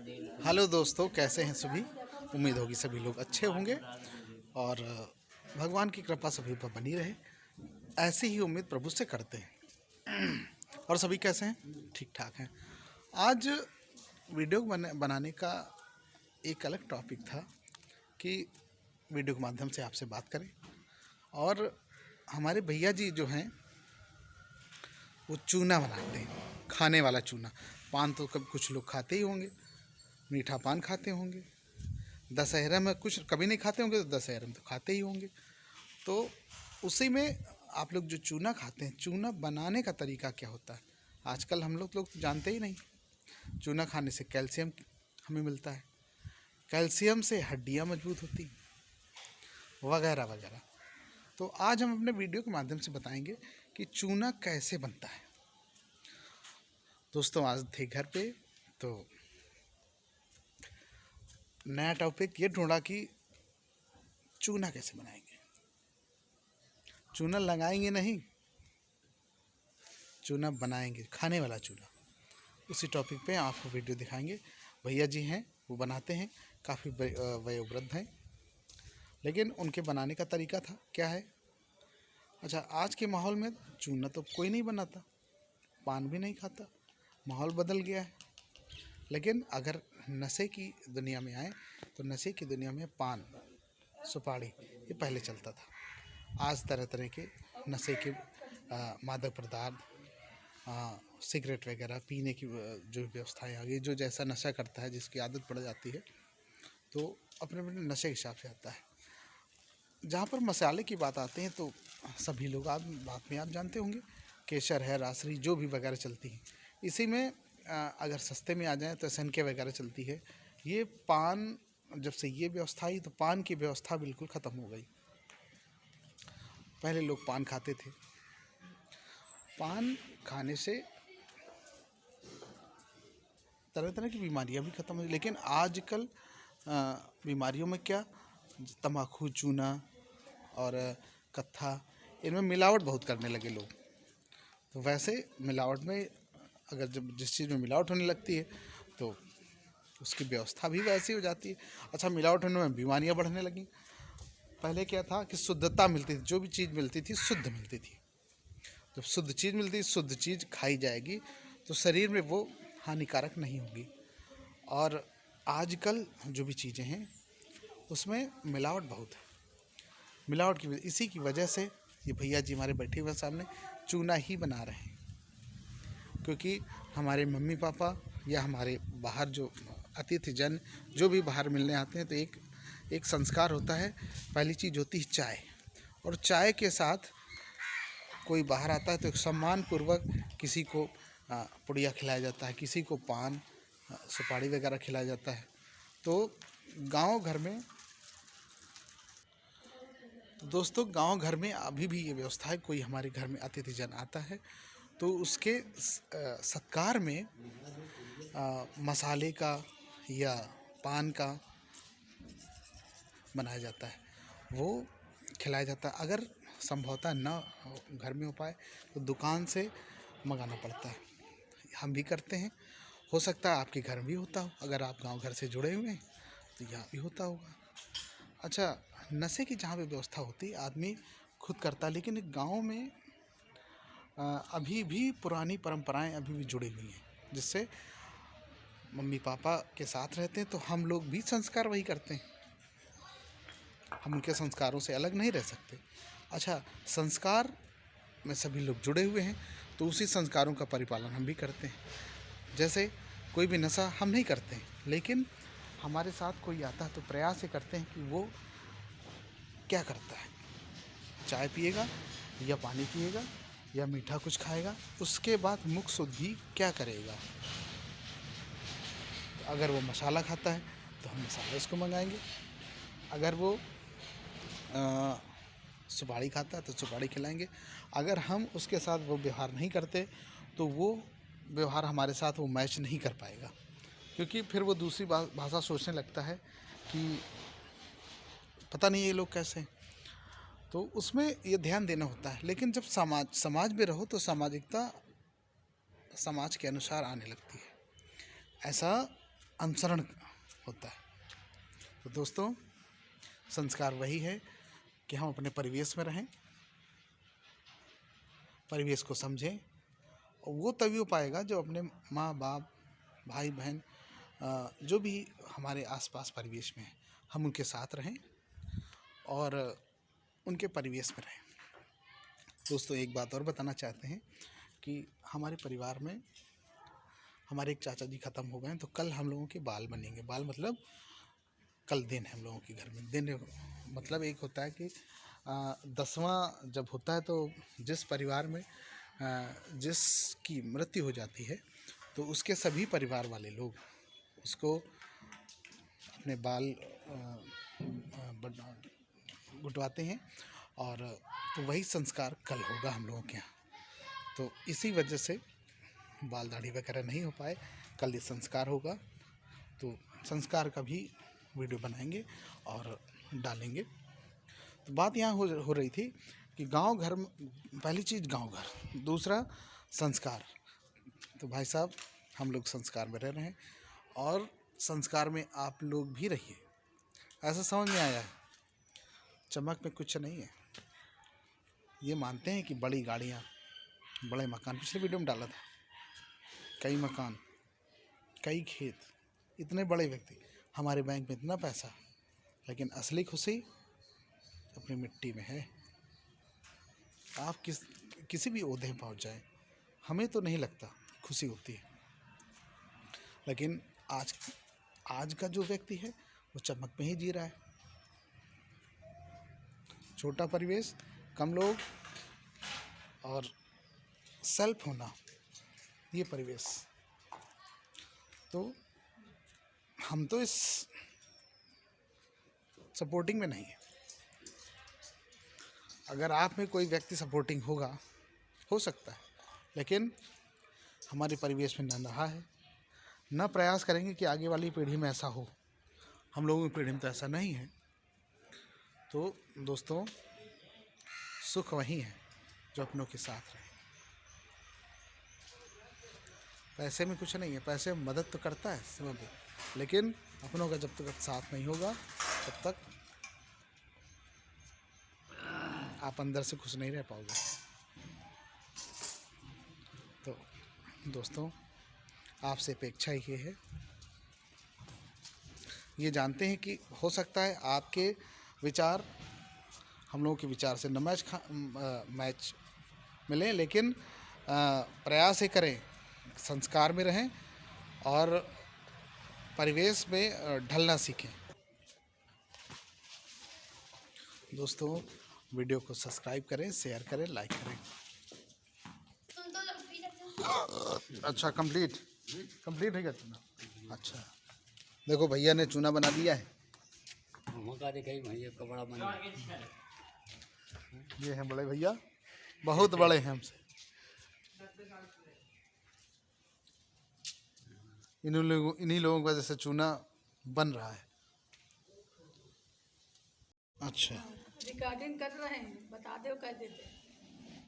Hello दोस्तों, कैसे हैं सभी। उम्मीद होगी सभी लोग अच्छे होंगे और भगवान की कृपा सभी पर बनी रहे। ऐसी ही उम्मीद प्रभु से करते हैं। और सभी कैसे हैं? ठीक ठाक हैं। आज वीडियो बनाने का एक अलग टॉपिक था कि वीडियो के माध्यम से आपसे बात करें। और हमारे भैया जी जो हैं वो चूना बनाते हैं, खाने वाला चूना। पान तो कभी कुछ लोग खाते ही होंगे, मीठा पान खाते होंगे। दशहरा में कुछ कभी नहीं खाते होंगे तो दशहरा में तो खाते ही होंगे। तो उसी में आप लोग जो चूना खाते हैं, चूना बनाने का तरीका क्या होता है आजकल हम लोग तो जानते ही नहीं। चूना खाने से कैल्शियम हमें मिलता है, कैल्शियम से हड्डियां मजबूत होती वगैरह वगैरह। तो आज हम अपने वीडियो के माध्यम से बताएंगे कि चूना कैसे बनता है। दोस्तों आज थे घर पे तो नया टॉपिक ये ढूंढा कि चूना कैसे बनाएंगे। चूना लगाएंगे नहीं, चूना बनाएंगे, खाने वाला चूना। उसी टॉपिक पे आपको वीडियो दिखाएंगे। भैया जी हैं वो बनाते हैं, काफ़ी वयोवृद्ध हैं, लेकिन उनके बनाने का तरीका था क्या है। अच्छा, आज के माहौल में चूना तो कोई नहीं बनाता, पान भी नहीं खाता, माहौल बदल गया है। लेकिन अगर नशे की दुनिया में आए तो नशे की दुनिया में पान, सुपारी ये पहले चलता था। आज तरह तरह के नशे के मादक पदार्थ, सिगरेट वगैरह पीने की जो व्यवस्थाएं आ गई। जो जैसा नशा करता है, जिसकी आदत पड़ जाती है तो अपने अपने नशे के हिसाब से आता है। जहाँ पर मसाले की बात आते हैं तो सभी लोग आज बात में आप जानते होंगे, केसर है, रासरी जो भी वगैरह चलती है। इसी में अगर सस्ते में आ जाए तो SNK वगैरह चलती है। ये पान जब से ये व्यवस्था आई तो पान की व्यवस्था बिल्कुल ख़त्म हो गई। पहले लोग पान खाते थे, पान खाने से तरह तरह की बीमारियां भी ख़त्म हुई। लेकिन आजकल बीमारियों में क्या, तम्बाकू, चूना और कत्था, इनमें मिलावट बहुत करने लगे लोग। तो वैसे मिलावट में अगर जब जिस चीज़ में मिलावट होने लगती है तो उसकी व्यवस्था भी वैसी हो जाती है। अच्छा, मिलावट होने में बीमारियां बढ़ने लगी। पहले क्या था कि शुद्धता मिलती थी, जो भी चीज़ मिलती थी शुद्ध मिलती थी। जब शुद्ध चीज़ मिलती है, शुद्ध चीज़ खाई जाएगी तो शरीर में वो हानिकारक नहीं होगी। और आजकल जो भी चीज़ें हैं उसमें मिलावट बहुत है। मिलावट की इसी की वजह से ये भैया जी हमारे बैठे हुए सामने चूना ही बना रहे हैं। क्योंकि हमारे मम्मी पापा या हमारे बाहर जो अतिथि जन जो भी बाहर मिलने आते हैं तो एक संस्कार होता है। पहली चीज़ होती है चाय, और चाय के साथ कोई बाहर आता है तो एक सम्मान पूर्वक किसी को पुड़िया खिलाया जाता है, किसी को पान सुपारी वगैरह खिलाया जाता है। तो गांव घर में दोस्तों, गांव घर में अभी भी ये व्यवस्था है। कोई हमारे घर में अतिथि जन आता है तो उसके सत्कार में मसाले का या पान का बनाया जाता है, वो खिलाया जाता है। अगर संभवतः ना घर में हो पाए तो दुकान से मंगाना पड़ता है। हम भी करते हैं, हो सकता है आपके घर भी होता हो। अगर आप गांव घर से जुड़े हुए हैं तो यहाँ भी होता होगा। अच्छा, नशे की जहाँ भी व्यवस्था होती है आदमी खुद करता है, लेकिन गांव में अभी भी पुरानी परंपराएं अभी भी जुड़ी हुई हैं, जिससे मम्मी पापा के साथ रहते हैं तो हम लोग भी संस्कार वही करते हैं। हम उनके संस्कारों से अलग नहीं रह सकते। अच्छा, संस्कार में सभी लोग जुड़े हुए हैं तो उसी संस्कारों का परिपालन हम भी करते हैं। जैसे कोई भी नशा हम नहीं करते हैं, लेकिन हमारे साथ कोई आता है तो प्रयास ये करते हैं कि वो क्या करता है, चाय पिएगा या पानी पिएगा या मीठा कुछ खाएगा, उसके बाद मुख शुद्धि क्या करेगा। तो अगर वो मसाला खाता है तो हम मसाला उसको मंगाएंगे। अगर वो सुपारी खाता है तो सुपारी खिलाएंगे। अगर हम उसके साथ वो व्यवहार नहीं करते तो वो व्यवहार हमारे साथ वो मैच नहीं कर पाएगा, क्योंकि फिर वो दूसरी भाषा सोचने लगता है कि पता नहीं ये लोग कैसे हैं। तो उसमें ये ध्यान देना होता है। लेकिन जब समाज में रहो तो सामाजिकता समाज के अनुसार आने लगती है। ऐसा अनुसरण होता है। तो दोस्तों, संस्कार वही है कि हम अपने परिवेश में रहें, परिवेश को समझें, और वो तभी हो पाएगा जो अपने माँ बाप, भाई बहन, जो भी हमारे आसपास परिवेश में है, हम उनके साथ रहें और उनके परिवेश में रहें। दोस्तों, एक बात और बताना चाहते हैं कि हमारे परिवार में हमारे एक चाचा जी ख़त्म हो गए, तो कल हम लोगों के बाल बनेंगे। बाल मतलब कल दिन है हम लोगों के घर में। दिन मतलब एक होता है कि 10वां जब होता है तो जिस परिवार में जिसकी मृत्यु हो जाती है तो उसके सभी परिवार वाले लोग उसको अपने बाल गुटवाते हैं, और तो वही संस्कार कल होगा हम लोगों के यहाँ। तो इसी वजह से बाल दाढ़ी वगैरह नहीं हो पाए, कल ये संस्कार होगा, तो संस्कार का भी वीडियो बनाएंगे और डालेंगे। तो बात यहाँ हो रही थी कि गांव घर में, पहली चीज़ गांव घर, दूसरा संस्कार। तो भाई साहब, हम लोग संस्कार में रह रहे हैं और संस्कार में आप लोग भी रहिए। ऐसा समझ में आया है, चमक में कुछ नहीं है। ये मानते हैं कि बड़ी गाड़ियाँ, बड़े मकान, पिछले वीडियो में डाला था, कई मकान, कई खेत, इतने बड़े व्यक्ति, हमारे बैंक में इतना पैसा, लेकिन असली खुशी अपनी मिट्टी में है। आप किसी भी ओहदे में पहुंच जाए, हमें तो नहीं लगता खुशी होती है, लेकिन आज का जो व्यक्ति है वो चमक में ही जी रहा है। छोटा परिवेश, कम लोग और सेल्फ होना, ये परिवेश। तो हम तो इस सपोर्टिंग में नहीं है। अगर आप में कोई व्यक्ति सपोर्टिंग होगा, हो सकता है, लेकिन हमारे परिवेश में न रहा है, न प्रयास करेंगे कि आगे वाली पीढ़ी में ऐसा हो। हम लोगों की पीढ़ी में तो ऐसा नहीं है। तो दोस्तों, सुख वही है जो अपनों के साथ रहे। पैसे में कुछ नहीं है, पैसे मदद तो करता है समय पे, लेकिन अपनों का जब तक साथ नहीं होगा तब तक आप अंदर से खुश नहीं रह पाओगे। तो दोस्तों, आपसे अपेक्षा ये है, ये जानते हैं कि हो सकता है आपके विचार हम लोगों के विचार से न मैच मिले, लेकिन प्रयास ये करें, संस्कार में रहें और परिवेश में ढलना सीखें। दोस्तों, वीडियो को सब्सक्राइब करें, शेयर करें, लाइक करें। अच्छा, कंप्लीट है क्या चूना? अच्छा, देखो भैया ने चूना बना दिया है। ये हैं बड़े भैया, बहुत बड़े हैं हमसे। इन्हीं लोगों की वजह से चूना बन रहा है। अच्छा, रिकॉर्डिंग कर रहे हैं, बता दो कह देते हैं।